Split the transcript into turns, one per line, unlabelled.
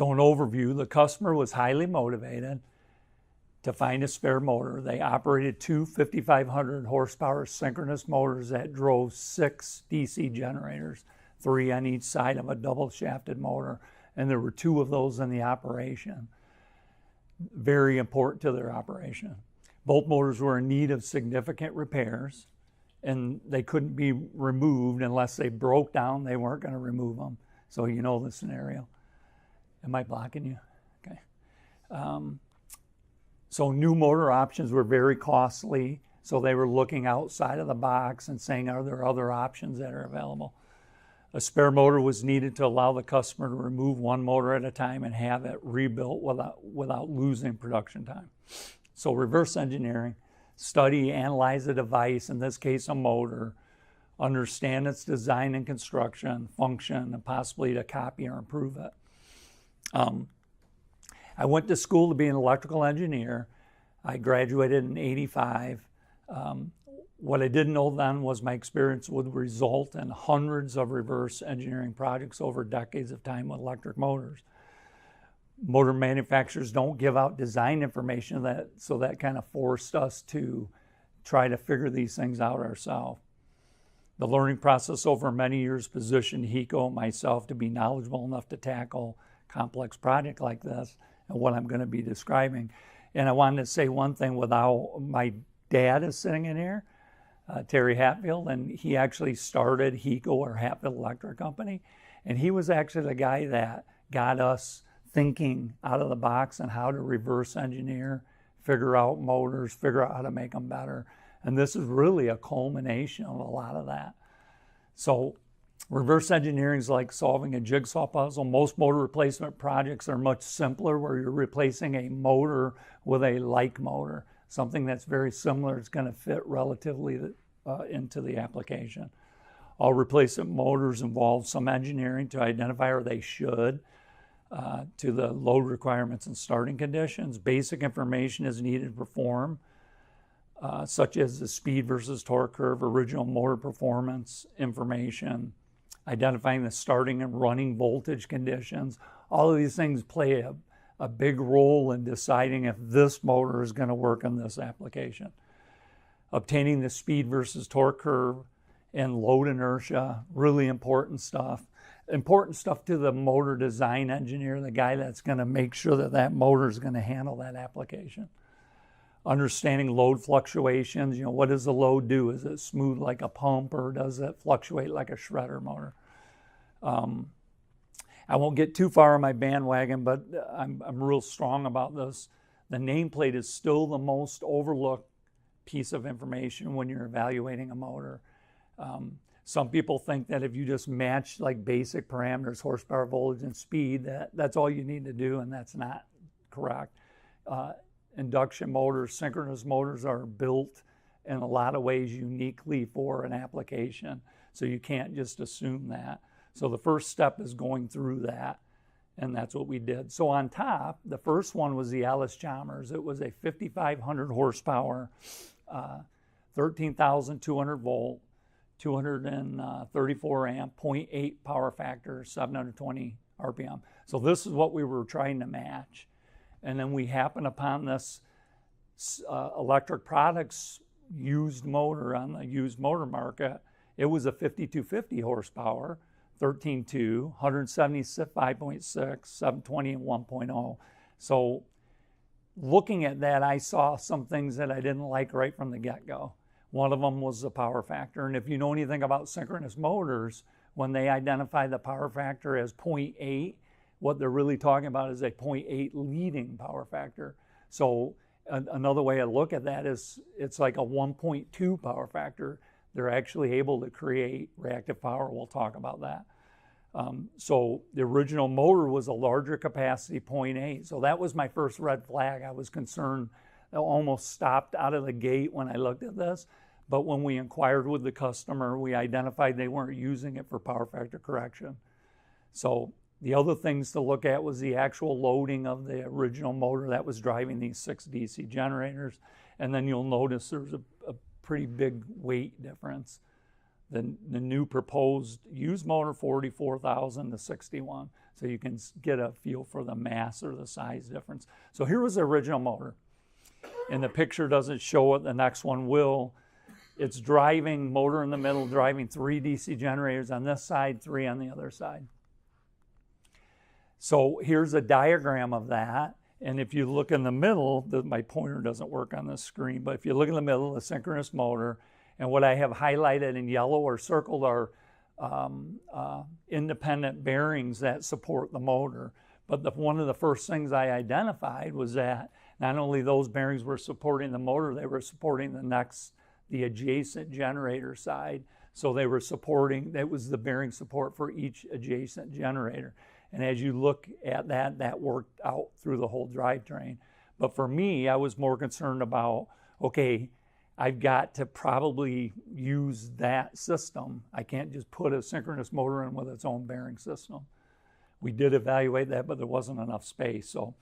So an overview, the customer was highly motivated to find a spare motor. They operated two 5,500 horsepower synchronous motors that drove 6 DC generators, 3 on each side of a double shafted motor, and there were 2 of those in the operation. Very important to their operation. Both motors were in need of significant repairs, and they couldn't be removed unless they broke down. They weren't going to remove them. So you know the scenario. Am I blocking you? Okay. So new motor options were very costly. So they were looking outside of the box and saying, are there other options that are available? A spare motor was needed to allow the customer to remove one motor at a time and have it rebuilt without losing production time. So reverse engineering, study, analyze a device, in this case a motor, understand its design and construction, function, and possibly to copy or improve it. I went to school to be an electrical engineer. I graduated in '85. What I didn't know then was my experience would result in hundreds of reverse engineering projects over decades of time with electric motors. Motor manufacturers don't give out design information, so that kind of forced us to try to figure these things out ourselves. The learning process over many years positioned HECO and myself to be knowledgeable enough to tackle complex project like this and what I'm going to be describing. And I wanted to say one thing without my dad is sitting in here, Terry Hatfield, and he actually started HECO, or Hatfield Electric Company, and he was actually the guy that got us thinking out of the box on how to reverse engineer, figure out motors, figure out how to make them better. And this is really a culmination of a lot of that. So reverse engineering is like solving a jigsaw puzzle. Most motor replacement projects are much simpler, where you're replacing a motor with a like motor. Something that's very similar is going to fit relatively into the application. All replacement motors involve some engineering to identify, or they should, to the load requirements and starting conditions. Basic information is needed to perform, such as the speed versus torque curve, original motor performance information, identifying the starting and running voltage conditions. All of these things play a big role in deciding if this motor is going to work in this application. Obtaining the speed versus torque curve and load inertia, really important stuff. Important stuff to the motor design engineer, the guy that's going to make sure that that motor is going to handle that application. Understanding load fluctuations, what does the load do? Is it smooth like a pump, or does it fluctuate like a shredder motor? I won't get too far on my bandwagon, but I'm real strong about this. The nameplate is still the most overlooked piece of information when you're evaluating a motor. Some people think that if you just match like basic parameters, horsepower, voltage, and speed, that's all you need to do, and that's not correct. Induction motors, synchronous motors are built in a lot of ways uniquely for an application, so you can't just assume that. So the first step is going through that, and that's what we did. So on top, the first one was the Ellis-Chalmers. It was a 5,500 horsepower, 13,200 volt, 234 amp, 0.8 power factor, 720 RPM. So this is what we were trying to match. And then we happened upon this electric products used motor on the used motor market. It was a 5,250 horsepower, 13.2, 175.6, 720 and 1.0. So looking at that, I saw some things that I didn't like right from the get-go. One of them was the power factor. And if you know anything about synchronous motors, when they identify the power factor as 0.8, what they're really talking about is a 0.8 leading power factor. So another way to look at that is it's like a 1.2 power factor. They're actually able to create reactive power. We'll talk about that. So the original motor was a larger capacity, 0.8. So that was my first red flag. I was concerned. I almost stopped out of the gate when I looked at this. But when we inquired with the customer, we identified they weren't using it for power factor correction. So the other things to look at was the actual loading of the original motor that was driving these 6 DC generators. And then you'll notice there's a pretty big weight difference. the new proposed used motor, 44,000 to 61. So you can get a feel for the mass or the size difference. So here was the original motor. And the picture doesn't show it, the next one will. It's driving, motor in the middle, driving 3 DC generators on this side, 3 on the other side. So here's a diagram of that. And if you look in the middle, my pointer doesn't work on this screen, but if you look in the middle, the synchronous motor, and what I have highlighted in yellow or circled are independent bearings that support the motor. But one of the first things I identified was that not only those bearings were supporting the motor, they were supporting the adjacent generator side. So they were supporting, that was the bearing support for each adjacent generator. And as you look at that, that worked out through the whole drivetrain. But for me, I was more concerned about, okay, I've got to probably use that system. I can't just put a synchronous motor in with its own bearing system. We did evaluate that, but there wasn't enough space. So